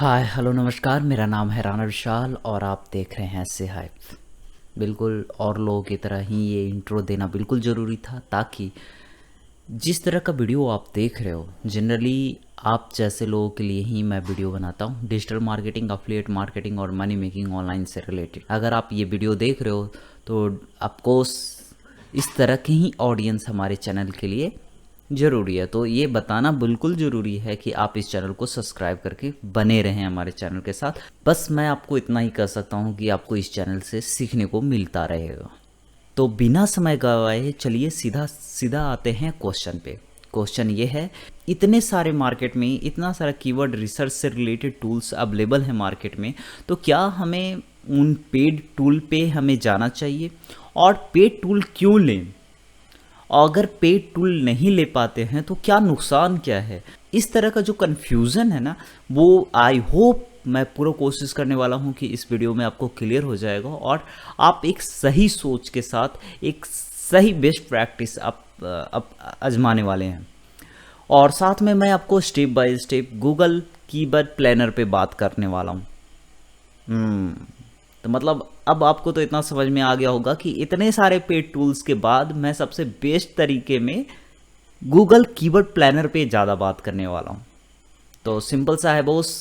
Hi hello नमस्कार, मेरा नाम है राणा विशाल और आप देख रहे हैं से हाइप। बिल्कुल और लोगों की तरह ही ये इंट्रो देना बिल्कुल ज़रूरी था, ताकि जिस तरह का वीडियो आप देख रहे हो जनरली आप जैसे लोगों के लिए ही मैं वीडियो बनाता हूँ। डिजिटल मार्केटिंग, अफिलिएट मार्केटिंग और मनी मेकिंग ऑनलाइन से रिलेटेड अगर आप ये वीडियो देख रहे हो तो ऑफकोर्स इस तरह की ही ऑडियंस हमारे चैनल के लिए ज़रूरी है। तो ये बताना बिल्कुल ज़रूरी है कि आप इस चैनल को सब्सक्राइब करके बने रहें हमारे चैनल के साथ। बस मैं आपको इतना ही कर सकता हूँ कि आपको इस चैनल से सीखने को मिलता रहेगा। तो बिना समय गवाए चलिए सीधा सीधा आते हैं क्वेश्चन पे। क्वेश्चन ये है, इतने सारे मार्केट में इतना सारा कीवर्ड रिसर्च से रिलेटेड टूल्स अवेलेबल है मार्केट में, तो क्या हमें उन पेड टूल पे हमें जाना चाहिए और पेड टूल क्यों लें? अगर पेड टूल नहीं ले पाते हैं तो क्या नुकसान क्या है? इस तरह का जो कन्फ्यूज़न है ना, वो आई होप मैं पूरा कोशिश करने वाला हूँ कि इस वीडियो में आपको क्लियर हो जाएगा और आप एक सही सोच के साथ एक सही बेस्ट प्रैक्टिस आप आजमाने वाले हैं। और साथ में मैं आपको step by step Google keyword planner पे बात करने वाला हूँ। तो मतलब अब आपको तो इतना समझ में आ गया होगा कि इतने सारे पेड टूल्स के बाद मैं सबसे बेस्ट तरीके में गूगल कीवर्ड प्लानर पे ज़्यादा बात करने वाला हूँ। तो सिंपल सा है बॉस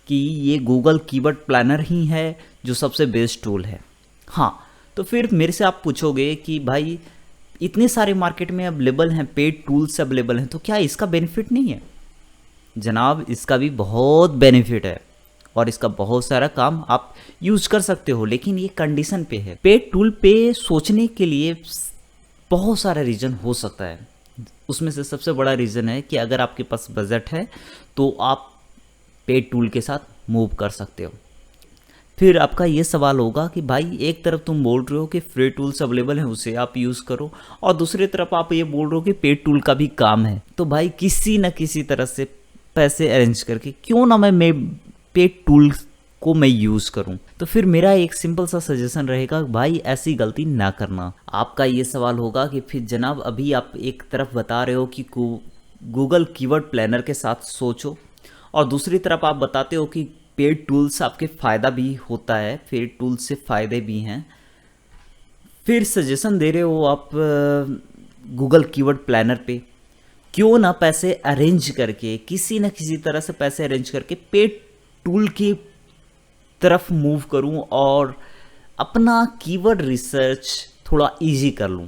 कि ये गूगल कीवर्ड प्लानर ही है जो सबसे बेस्ट टूल है। हाँ, तो फिर मेरे से आप पूछोगे कि भाई इतने सारे मार्केट में अवेलेबल हैं, पेड टूल्स अवेलेबल हैं, तो क्या इसका बेनिफिट नहीं है? जनाब, इसका भी बहुत बेनिफिट है और इसका बहुत सारा काम आप यूज कर सकते हो, लेकिन ये कंडीशन पे है। पेड टूल पे सोचने के लिए बहुत सारा रीज़न हो सकता है। उसमें से सबसे बड़ा रीज़न है कि अगर आपके पास बजट है तो आप पेड टूल के साथ मूव कर सकते हो। फिर आपका ये सवाल होगा कि भाई एक तरफ तुम बोल रहे हो कि फ्री टूल्स अवेलेबल हैं उसे आप यूज़ करो, और दूसरी तरफ आप ये बोल रहे हो कि पेड टूल का भी काम है, तो भाई किसी न किसी तरह से पैसे अरेंज करके क्यों ना मैं पेड टूल को मैं यूज़ करूं। तो फिर मेरा एक सिंपल सा सजेशन रहेगा, भाई ऐसी गलती ना करना। आपका ये सवाल होगा कि फिर जनाब अभी आप एक तरफ बता रहे हो कि गूगल कीवर्ड प्लानर के साथ सोचो, और दूसरी तरफ आप बताते हो कि पेड टूल्स आपके फ़ायदा भी होता है, पेड टूल्स से फ़ायदे भी हैं। फिर सजेशन दे रहे हो आप गूगल कीवर्ड प्लानर पे क्यों ना पैसे अरेंज करके, किसी न किसी तरह से पैसे अरेंज करके पेड टूल की तरफ मूव करूं और अपना कीवर्ड रिसर्च थोड़ा इजी कर लूं।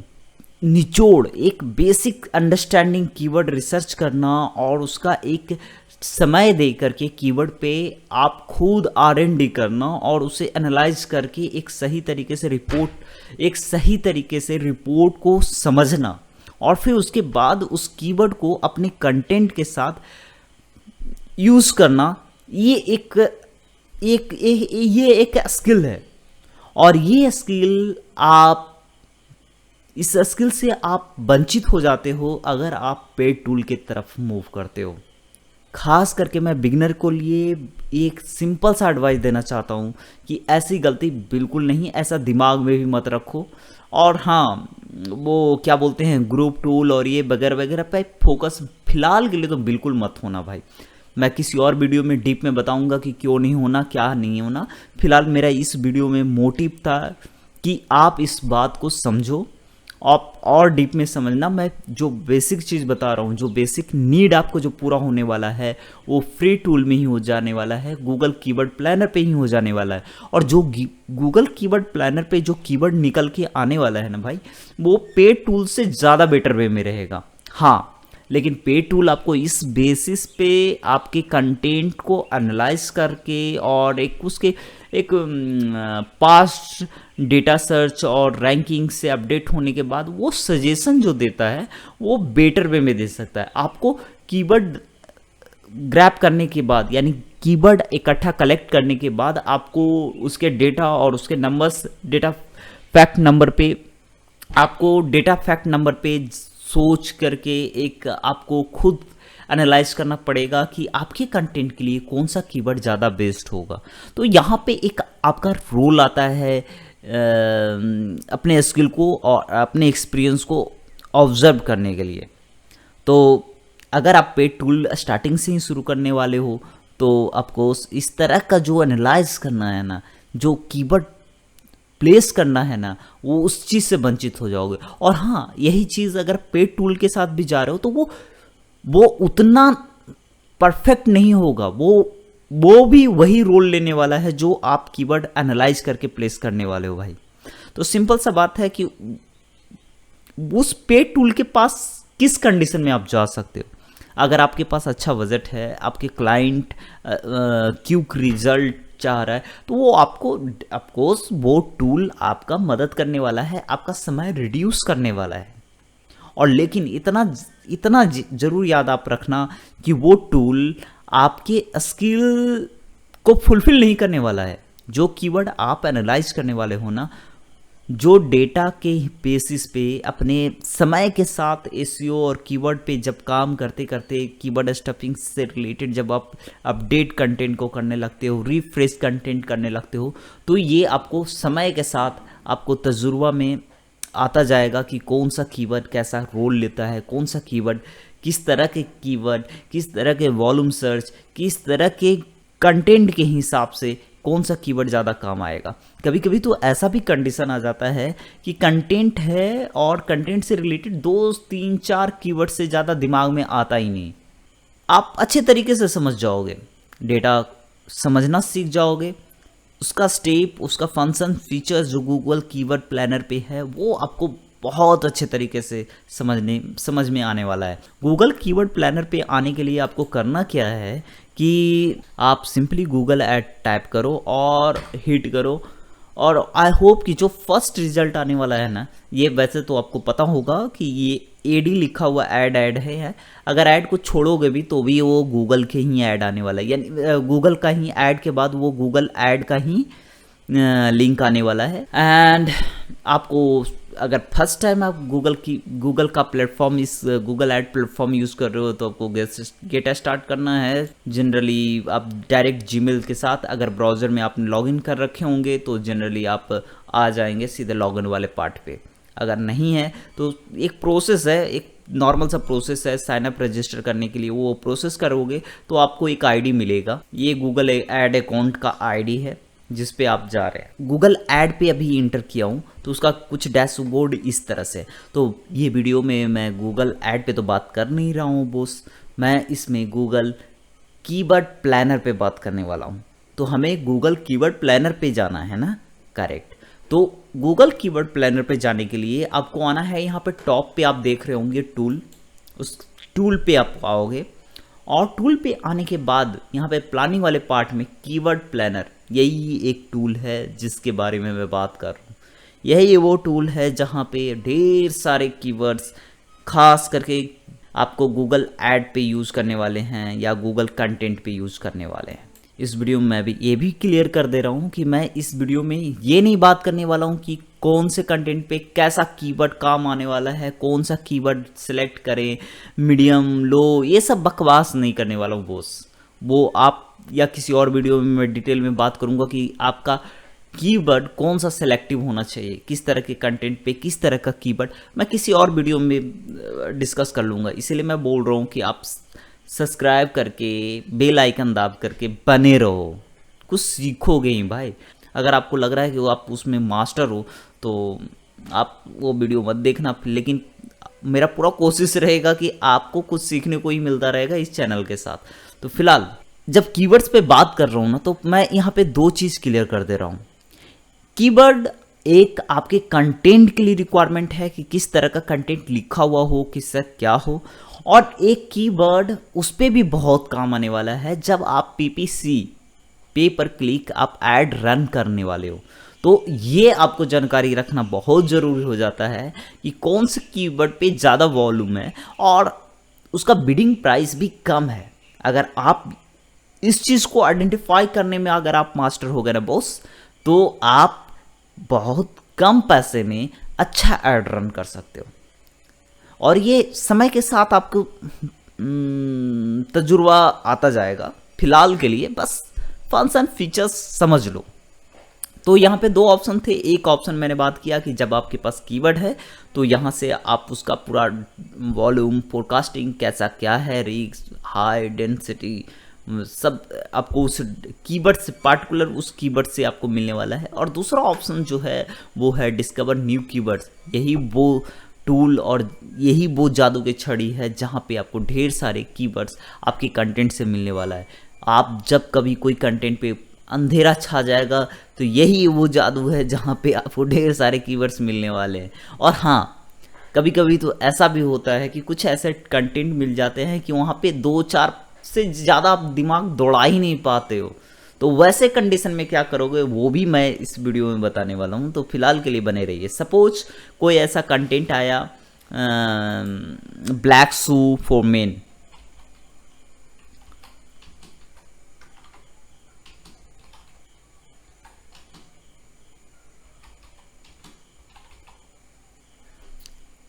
निचोड़ एक बेसिक अंडरस्टैंडिंग कीवर्ड रिसर्च करना और उसका एक समय दे करके कीवर्ड पे आप खुद R&D करना और उसे एनालाइज करके एक सही तरीके से रिपोर्ट को समझना, और फिर उसके बाद उस कीवर्ड को अपने कंटेंट के साथ यूज़ करना। ये एक स्किल है, और ये स्किल इस स्किल से आप वंचित हो जाते हो अगर आप पेड टूल की तरफ मूव करते हो। खास करके मैं बिगिनर को लिए एक सिंपल सा एडवाइस देना चाहता हूँ कि ऐसी गलती बिल्कुल नहीं, ऐसा दिमाग में भी मत रखो। और हाँ, वो क्या बोलते हैं ग्रुप टूल और ये वगैरह वगैरह पे फोकस फिलहाल के लिए तो बिल्कुल मत होना भाई। मैं किसी और वीडियो में डीप में बताऊंगा कि क्यों नहीं होना, क्या नहीं होना। फिलहाल मेरा इस वीडियो में मोटिव था कि आप इस बात को समझो, आप और डीप में समझना। मैं जो बेसिक चीज़ बता रहा हूँ, जो बेसिक नीड आपको जो पूरा होने वाला है वो फ्री टूल में ही हो जाने वाला है, गूगल कीवर्ड प्लानर पे ही हो जाने वाला है। और जो गूगल कीवर्ड प्लानर पे जो कीवर्ड निकल के आने वाला है ना भाई, वो पेड टूल से ज़्यादा बेटर वे में रहेगा। हाँ, लेकिन पेड टूल आपको इस बेसिस पे आपके कंटेंट को एनालाइज करके और एक पास्ट डेटा सर्च और रैंकिंग से अपडेट होने के बाद वो सजेशन जो देता है वो बेटर वे में दे सकता है। आपको कीवर्ड ग्रैब करने के बाद, यानी कीवर्ड इकट्ठा कलेक्ट करने के बाद आपको उसके डेटा और उसके नंबर्स, डेटा फैक्ट नंबर पे सोच करके एक आपको खुद एनालाइज करना पड़ेगा कि आपके कंटेंट के लिए कौन सा कीवर्ड ज़्यादा बेस्ट होगा। तो यहाँ पे एक आपका रोल आता है अपने स्किल को और अपने एक्सपीरियंस को ऑब्जर्व करने के लिए। तो अगर आप पेड टूल स्टार्टिंग से ही शुरू करने वाले हो तो आपको इस तरह का जो एनालाइज करना है ना, जो कीवर्ड प्लेस करना है ना, वो उस चीज़ से वंचित हो जाओगे। और हाँ, यही चीज़ अगर पेड टूल के साथ भी जा रहे हो तो वो उतना परफेक्ट नहीं होगा। वो भी वही रोल लेने वाला है जो आप कीवर्ड एनालाइज करके प्लेस करने वाले हो भाई। तो सिंपल सा बात है कि उस पेड टूल के पास किस कंडीशन में आप जा सकते हो। अगर आपके पास अच्छा बजट है, आपके क्लाइंट क्विक रिजल्ट चाह रहा है, तो वो आपको ऑफकोर्स वो टूल आपका मदद करने वाला है, आपका समय रिड्यूस करने वाला है। और लेकिन इतना जरूर याद आप रखना कि वो टूल आपके स्किल को फुलफिल नहीं करने वाला है। जो कीवर्ड आप एनालाइज करने वाले हो ना, जो डेटा के बेसिस पे अपने समय के साथ एसईओ और कीवर्ड पे जब काम करते करते कीवर्ड स्टफिंग से रिलेटेड जब आप अपडेट कंटेंट को करने लगते हो, रिफ्रेश कंटेंट करने लगते हो, तो ये आपको समय के साथ आपको तजुर्बा में आता जाएगा कि कौन सा कीवर्ड कैसा रोल लेता है, कौन सा कीवर्ड किस तरह के कीवर्ड, किस तरह के वॉल्यूम सर्च, किस तरह के कंटेंट के हिसाब से कौन सा कीवर्ड ज़्यादा काम आएगा। कभी कभी तो ऐसा भी कंडीशन आ जाता है कि कंटेंट है और कंटेंट से रिलेटेड 2, 3, 4 कीवर्ड से ज़्यादा दिमाग में आता ही नहीं। आप अच्छे तरीके से समझ जाओगे, डेटा समझना सीख जाओगे, उसका स्टेप, उसका फंक्शन, फीचर्स जो गूगल कीवर्ड प्लानर पे है वो आपको बहुत अच्छे तरीके से समझ में आने वाला है। गूगल कीवर्ड प्लानर पे आने के लिए आपको करना क्या है कि आप सिंपली गूगल ऐड टाइप करो और हिट करो, और आई होप कि जो फर्स्ट रिजल्ट आने वाला है ना, ये वैसे तो आपको पता होगा कि ये एडी लिखा हुआ ऐड है। अगर ऐड को छोड़ोगे भी तो भी वो गूगल के ही ऐड आने वाला है, यानी गूगल का ही ऐड के बाद वो गूगल ऐड का ही लिंक आने वाला है। एंड आपको अगर फर्स्ट टाइम आप गूगल का प्लेटफॉर्म, इस गूगल ऐड प्लेटफॉर्म यूज़ कर रहे हो, तो आपको गेट स्टार्ट करना है। जनरली आप डायरेक्ट जीमेल के साथ, अगर ब्राउज़र में आपने लॉगिन कर रखे होंगे तो जनरली आप आ जाएंगे सीधे लॉगिन वाले पार्ट पे। अगर नहीं है तो एक प्रोसेस है, एक नॉर्मल सा प्रोसेस है साइन अप रजिस्टर करने के लिए। वो प्रोसेस करोगे तो आपको एक आईडी मिलेगा, ये गूगल ऐड अकाउंट का आईडी है जिस पे आप जा रहे हैं। गूगल ऐड पे अभी इंटर किया हूँ तो उसका कुछ डैशबोर्ड इस तरह से। तो ये वीडियो में मैं गूगल ऐड पे तो बात कर नहीं रहा हूँ बॉस, मैं इसमें गूगल कीवर्ड प्लानर पे बात करने वाला हूँ। तो हमें गूगल कीवर्ड प्लानर पे जाना है ना, करेक्ट। तो गूगल कीवर्ड प्लानर पे जाने के लिए आपको आना है, यहाँ पे टॉप पे आप देख रहे होंगे टूल, उस टूल पे आप आओगे और टूल पे आने के बाद यहाँ पे प्लानिंग वाले पार्ट में कीवर्ड प्लानर, यही एक टूल है जिसके बारे में मैं बात कर रहा हूँ। यही वो टूल है जहाँ पे ढेर सारे कीवर्ड्स खास करके आपको गूगल ऐड पे यूज़ करने वाले हैं या गूगल कंटेंट पे यूज़ करने वाले हैं। इस वीडियो में मैं भी ये भी क्लियर कर दे रहा हूँ कि मैं इस वीडियो में ये नहीं बात करने वाला हूँ कि कौन से कंटेंट पे कैसा कीवर्ड काम आने वाला है, कौन सा कीवर्ड सेलेक्ट करें, मीडियम लो, ये सब बकवास नहीं करने वाला हूँ बॉस। वो आप या किसी और वीडियो में मैं डिटेल में बात करूँगा कि आपका कीवर्ड कौन सा सेलेक्टिव होना चाहिए, किस तरह के कंटेंट पे किस तरह का कीवर्ड, मैं किसी और वीडियो में डिस्कस कर लूँगा। इसीलिए मैं बोल रहा हूँ कि आप सब्सक्राइब करके बेल आइकन दाब करके बने रहो, कुछ सीखोगे ही भाई। अगर आपको लग रहा है कि वो आप उसमें मास्टर हो तो आप वो वीडियो मत देखना, लेकिन मेरा पूरा कोशिश रहेगा कि आपको कुछ सीखने को ही मिलता रहेगा इस चैनल के साथ। तो फिलहाल जब कीवर्ड्स पे बात कर रहा हूँ ना, तो मैं यहाँ पे 2 चीज़ क्लियर कर दे रहा हूँ। कीवर्ड एक आपके कंटेंट के लिए रिक्वायरमेंट है कि किस तरह का कंटेंट लिखा हुआ हो, किससे क्या हो, और एक कीवर्ड उस पर भी बहुत काम आने वाला है जब आप PPC पे पर क्लिक आप ऐड रन करने वाले हो। तो ये आपको जानकारी रखना बहुत ज़रूरी हो जाता है कि कौन से कीवर्ड पे ज़्यादा वॉल्यूम है और उसका बिडिंग प्राइस भी कम है। अगर आप इस चीज़ को आइडेंटिफाई करने में अगर आप मास्टर हो गए ना बॉस, तो आप बहुत कम पैसे में अच्छा ऐड रन कर सकते हो। और ये समय के साथ आपको तजुर्बा आता जाएगा। फिलहाल के लिए बस फंक्शन फीचर्स समझ लो। तो यहाँ पे 2 ऑप्शन थे। एक ऑप्शन मैंने बात किया कि जब आपके पास कीवर्ड है तो यहाँ से आप उसका पूरा वॉल्यूम, फोरकास्टिंग कैसा क्या है, रिक्स, हाई डेंसिटी, सब आपको उस कीवर्ड से, पार्टिकुलर उस कीवर्ड से आपको मिलने वाला है। और दूसरा ऑप्शन जो है वो है डिस्कवर न्यू कीवर्ड्स। यही वो टूल और यही वो जादू की छड़ी है जहाँ पे आपको ढेर सारे कीवर्ड्स आपके कंटेंट से मिलने वाला है। आप जब कभी कोई कंटेंट पे अंधेरा छा जाएगा तो यही वो जादू है जहाँ पे आपको ढेर सारे कीवर्ड्स मिलने वाले हैं। और हाँ, कभी कभी तो ऐसा भी होता है कि कुछ ऐसे कंटेंट मिल जाते हैं कि वहाँ पे 2-4 से ज़्यादा आप दिमाग दौड़ा ही नहीं पाते हो। तो वैसे कंडीशन में क्या करोगे वो भी मैं इस वीडियो में बताने वाला हूँ, तो फिलहाल के लिए बने रहिए। सपोज कोई ऐसा कंटेंट आया, black shoe for main,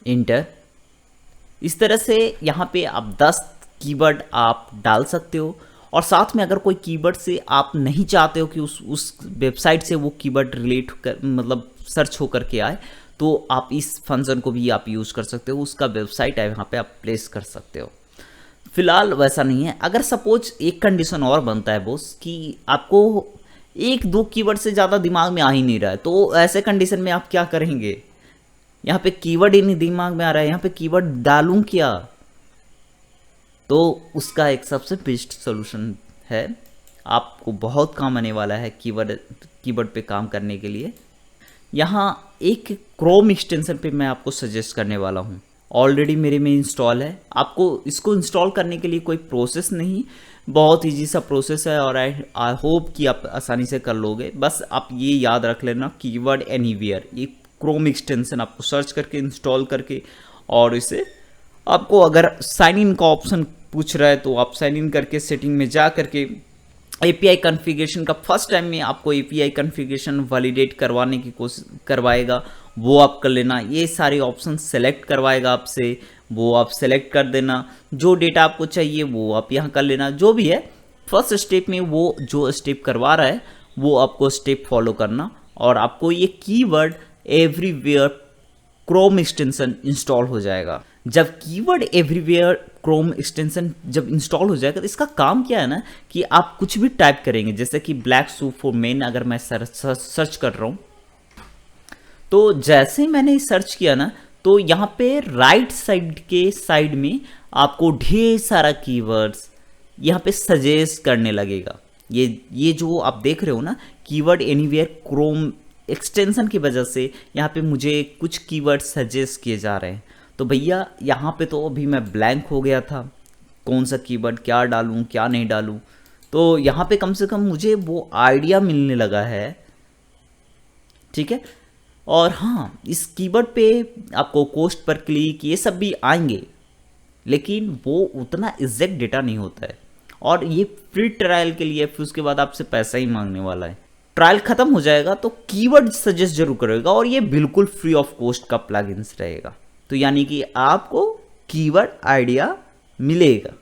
inter. इस तरह से यहाँ पे आप 10 कीवर्ड आप डाल सकते हो। और साथ में अगर कोई कीवर्ड से आप नहीं चाहते हो कि उस वेबसाइट से वो कीवर्ड रिलेट कर, मतलब सर्च होकर के आए, तो आप इस फंक्शन को भी आप यूज़ कर सकते हो। उसका वेबसाइट है वहाँ पे आप प्लेस कर सकते हो। फिलहाल वैसा नहीं है। अगर सपोज एक कंडीशन और बनता है बॉस कि आपको 1-2 कीवर्ड से ज़्यादा दिमाग में आ ही नहीं रहा है, तो ऐसे कंडीशन में आप क्या करेंगे? यहाँ पे कीवर्ड ही नहीं दिमाग में आ रहा है, यहाँ पे कीवर्ड डालूं क्या? तो उसका एक सबसे बेस्ट सॉल्यूशन है, आपको बहुत काम आने वाला है कीवर्ड पे काम करने के लिए। यहाँ एक क्रोम एक्सटेंशन पे मैं आपको सजेस्ट करने वाला हूँ, ऑलरेडी मेरे में इंस्टॉल है। आपको इसको इंस्टॉल करने के लिए कोई प्रोसेस नहीं, बहुत ईजी सा प्रोसेस है और आई होप कि आप आसानी से कर लोगे। बस आप ये याद रख लेना, कीवर्ड एनीवेयर, ये क्रोम एक्सटेंशन आपको सर्च करके इंस्टॉल करके, और इसे आपको अगर साइन इन का ऑप्शन पूछ रहा है तो आप साइन इन करके सेटिंग में जा करके एपीआई कॉन्फ़िगरेशन का फर्स्ट टाइम में आपको एपीआई कॉन्फ़िगरेशन वैलिडेट करवाने की कोशिश करवाएगा, वो आप कर लेना। ये सारे ऑप्शन सेलेक्ट करवाएगा आपसे, वो आप सेलेक्ट कर देना। जो डेटा आपको चाहिए वो आप यहाँ कर लेना। जो भी है फर्स्ट स्टेप में वो जो स्टेप करवा रहा है वो आपको स्टेप फॉलो करना, और आपको ये keyword everywhere Chrome extension install हो जाएगा। जब कीवर्ड एवरीवेयर क्रोम एक्सटेंशन जब इंस्टॉल हो जाएगा तो इसका काम क्या है ना कि आप कुछ भी टाइप करेंगे, जैसे कि ब्लैक शू फॉर मेन अगर मैं सर्च कर रहा हूँ, तो जैसे मैंने सर्च किया ना तो यहाँ पे राइट साइड के साइड में आपको ढेर सारा कीवर्ड्स यहाँ पे सजेस्ट करने लगेगा। ये जो आप देख रहे हो ना, कीवर्ड एनीवेयर क्रोम एक्सटेंशन की वजह से यहाँ पे मुझे कुछ कीवर्ड सजेस्ट किए जा रहे हैं। तो भैया यहाँ पे तो अभी मैं ब्लैंक हो गया था, कौन सा कीवर्ड क्या डालूँ क्या नहीं डालूँ। तो यहाँ पे कम से कम मुझे वो आइडिया मिलने लगा है, ठीक है। और हाँ, इस कीवर्ड पे आपको कोस्ट पर क्लिक ये सब भी आएंगे, लेकिन वो उतना एग्जैक्ट डेटा नहीं होता है, और ये फ्री ट्रायल के लिए, फिर उसके बाद आपसे पैसा ही मांगने वाला है। ट्रायल खत्म हो जाएगा तो कीवर्ड सजेस्ट जरूर करेगा, और ये बिल्कुल फ्री ऑफ कॉस्ट का प्लगइन्स रहेगा। तो यानी कि आपको कीवर्ड आइडिया मिलेगा।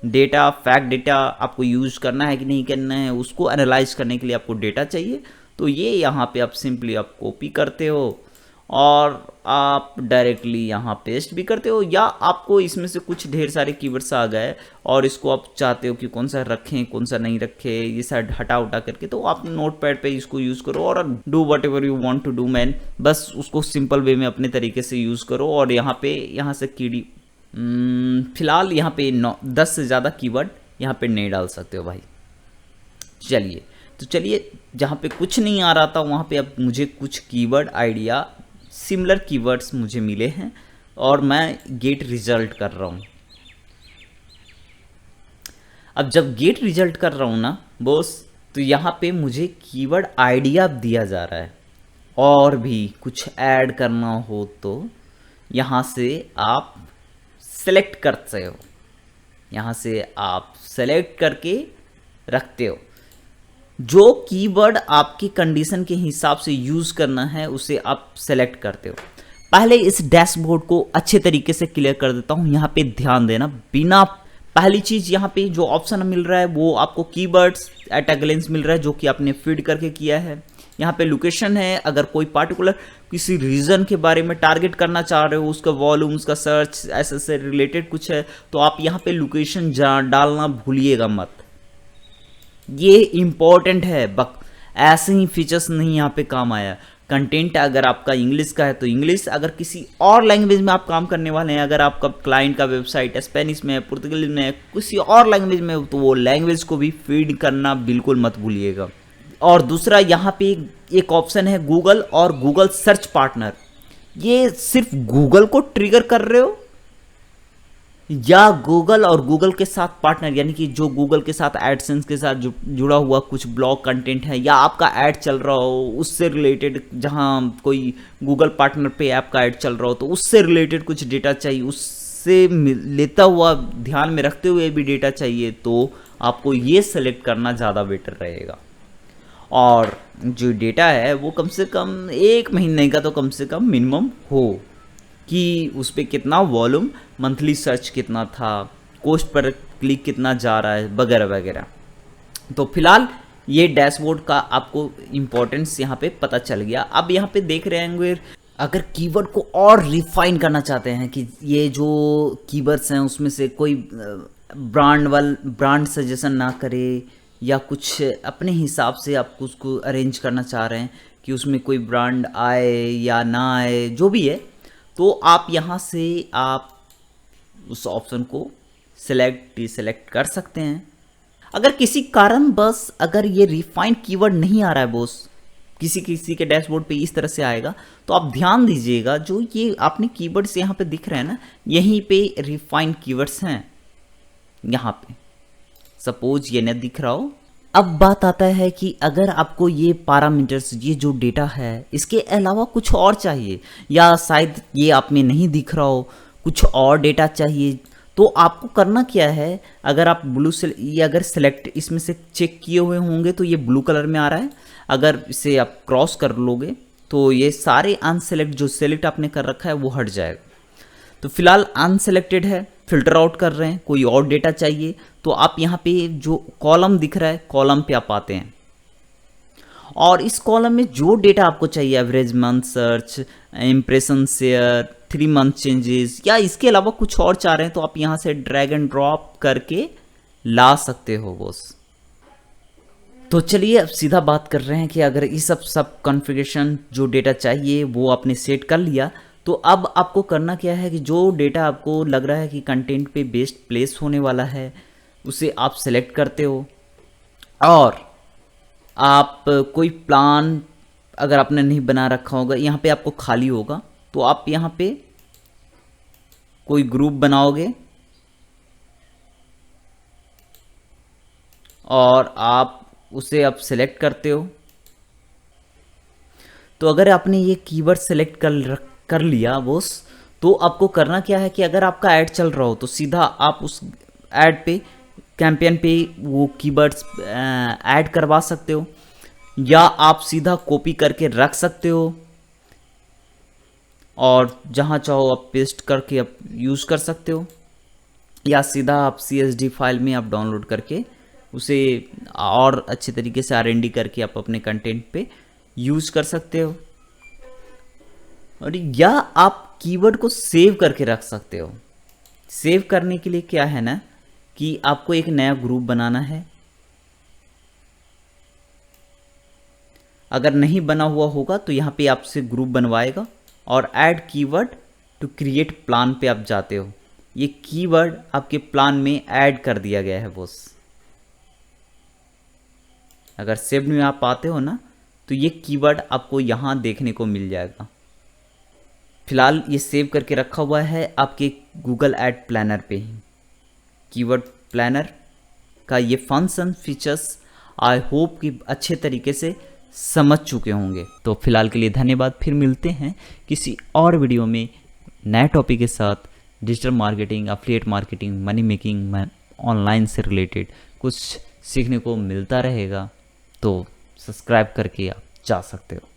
डेटा, फैक्ट डेटा आपको यूज करना है कि नहीं करना है, उसको एनालाइज करने के लिए आपको डेटा चाहिए। तो ये यहाँ पे आप सिंपली आप कॉपी करते हो और आप डायरेक्टली यहाँ पेस्ट भी करते हो, या आपको इसमें से कुछ ढेर सारे कीवर्ड्स आ गए और इसको आप चाहते हो कि कौन सा रखें कौन सा नहीं रखें, ये साइड हटा उठा करके, तो आप नोटपैड पे इसको यूज़ करो और do what you want to do man. बस उसको सिंपल वे में अपने तरीके से यूज़ करो। और यहाँ से कीड़ी फिलहाल यहाँ पे 10 से ज़्यादा कीवर्ड यहाँ पे नहीं डाल सकते हो भाई। चलिए जहाँ पे कुछ नहीं आ रहा था वहाँ पे अब मुझे कुछ कीवर्ड आइडिया, सिमिलर कीवर्ड्स मुझे मिले हैं और मैं गेट रिजल्ट कर रहा हूँ। अब जब गेट रिजल्ट कर रहा हूँ ना बॉस, तो यहाँ पे मुझे कीवर्ड आइडिया दिया जा रहा है, और भी कुछ ऐड करना हो तो यहाँ से आप सेलेक्ट करते हो, यहाँ से आप सेलेक्ट करके रखते हो। जो कीवर्ड आपकी कंडीशन के हिसाब से यूज़ करना है उसे आप सेलेक्ट करते हो। पहले इस डैशबोर्ड को अच्छे तरीके से क्लियर कर देता हूँ, यहाँ पे ध्यान देना। बिना पहली चीज़ यहाँ पे जो ऑप्शन मिल रहा है वो आपको कीवर्ड्स एट अ ग्लेंस मिल रहा है, जो कि आपने फीड करके किया है। यहाँ पे लोकेशन है, अगर कोई पार्टिकुलर किसी रीजन के बारे में टारगेट करना चाह रहे हो, उसका वॉल्यूम, उसका सर्च ऐसे से रिलेटेड कुछ है, तो आप यहाँ पे लोकेशन डालना भूलिएगा मत, ये इम्पोर्टेंट है। ऐसे ही फीचर्स नहीं यहाँ पे काम आया। कंटेंट अगर आपका इंग्लिश का है तो इंग्लिश, अगर किसी और लैंग्वेज में आप काम करने वाले हैं, अगर आपका क्लाइंट का वेबसाइट स्पेनिश में है, पुर्तगाली में है, किसी और लैंग्वेज में, तो वो लैंग्वेज को भी फीड करना बिल्कुल मत भूलिएगा। और दूसरा यहाँ पे एक ऑप्शन है गूगल और गूगल सर्च पार्टनर। ये सिर्फ गूगल को ट्रिगर कर रहे हो या गूगल और गूगल के साथ पार्टनर, यानी कि जो गूगल के साथ एडसेंस के साथ जुड़ा हुआ कुछ ब्लॉग कंटेंट है या आपका ऐड चल रहा हो उससे रिलेटेड, जहां कोई गूगल पार्टनर पे ऐप का ऐड चल रहा हो तो उससे रिलेटेड कुछ डेटा चाहिए, उससे लेता हुआ ध्यान में रखते हुए भी डेटा चाहिए, तो आपको ये सेलेक्ट करना ज़्यादा बेटर रहेगा। और जो डेटा है वो कम से कम 1 महीने का तो कम से कम मिनिमम हो, कि उस पर कितना वॉल्यूम, मंथली सर्च कितना था, कॉस्ट पर क्लिक कितना जा रहा है, वगैरह वगैरह। तो फिलहाल ये डैशबोर्ड का आपको इम्पोर्टेंस यहाँ पे पता चल गया। अब यहाँ पे देख रहे होंगे, अगर कीवर्ड को और रिफाइन करना चाहते हैं कि ये जो कीवर्ड्स हैं उसमें से कोई ब्रांड सजेशन ना करे या कुछ अपने हिसाब से आप उसको अरेंज करना चाह रहे हैं कि उसमें कोई ब्रांड आए या ना आए, जो भी है, तो आप यहाँ से आप उस ऑप्शन को डिसेलेक्ट कर सकते हैं। अगर किसी कारण बस अगर ये रिफाइंड कीवर्ड नहीं आ रहा है बॉस, किसी के डैशबोर्ड पे इस तरह से आएगा, तो आप ध्यान दीजिएगा जो ये आपने कीवर्ड्स यहाँ पे दिख रहे हैं ना, यहीं पे रिफाइंड कीवर्ड्स हैं। यहाँ पे सपोज ये न दिख रहा हो। अब बात आता है कि अगर आपको ये पैरामीटर्स, ये जो डेटा है, इसके अलावा कुछ और चाहिए या शायद ये आप में नहीं दिख रहा हो, कुछ और डेटा चाहिए, तो आपको करना क्या है, अगर आप ये अगर सेलेक्ट इसमें से चेक किए हुए होंगे तो ये ब्लू कलर में आ रहा है, अगर इसे आप क्रॉस कर लोगे तो ये सारे अनसेलेक्ट जो सेलेक्ट आपने कर रखा है वो हट जाएगा। तो फिलहाल अनसेलेक्टेड है, फिल्टर आउट कर रहे हैं, कोई और डेटा चाहिए, तो आप यहाँ पे जो कॉलम दिख रहा है, कॉलम पे आप आते हैं और इस कॉलम में जो डेटा आपको चाहिए, average month search, impression share, 3 month changes, या इसके अलावा कुछ और चाह रहे हैं, तो आप यहाँ से ड्रैग एंड ड्रॉप करके ला सकते हो बॉस। तो चलिए अब सीधा बात कर रहे हैं कि अगर इस सब कॉन्फ़िगरेशन जो डेटा चाहिए वो आपने सेट कर लिया, तो अब आपको करना क्या है कि जो डेटा आपको लग रहा है कि कंटेंट पे बेस्ट प्लेस होने वाला है उसे आप सेलेक्ट करते हो, और आप कोई प्लान अगर आपने नहीं बना रखा होगा, यहाँ पे आपको खाली होगा, तो आप यहाँ पे कोई ग्रुप बनाओगे और आप उसे आप सेलेक्ट करते हो। तो अगर आपने ये कीवर्ड सेलेक्ट कर लिया बॉस, तो आपको करना क्या है कि अगर आपका ऐड चल रहा हो तो सीधा आप उस ऐड पे, कैंपेन पे वो कीवर्ड्स ऐड करवा सकते हो, या आप सीधा कॉपी करके रख सकते हो और जहाँ चाहो आप पेस्ट करके आप यूज़ कर सकते हो, या सीधा आप CSV फाइल में आप डाउनलोड करके उसे और अच्छे तरीके से R&D करके आप अपने कंटेंट पे यूज़ कर सकते हो, और या आप कीवर्ड को सेव करके रख सकते हो। सेव करने के लिए क्या है ना कि आपको एक नया ग्रुप बनाना है, अगर नहीं बना हुआ होगा तो यहाँ पे आपसे ग्रुप बनवाएगा और add keyword to create plan पे आप जाते हो। ये कीवर्ड आपके प्लान में ऐड कर दिया गया है बॉस। अगर सेव में आप आते हो ना तो ये कीवर्ड आपको यहाँ देखने को मिल जाएगा। फिलहाल ये सेव करके रखा हुआ है आपके गूगल एड प्लानर पे ही। कीवर्ड प्लानर का ये फंक्शन फीचर्स आई होप कि अच्छे तरीके से समझ चुके होंगे। तो फिलहाल के लिए धन्यवाद, फिर मिलते हैं किसी और वीडियो में नए टॉपिक के साथ। Digital marketing, affiliate marketing, money making, online से रिलेटेड कुछ सीखने को मिलता रहेगा, तो सब्सक्राइब करके आप जा सकते हो।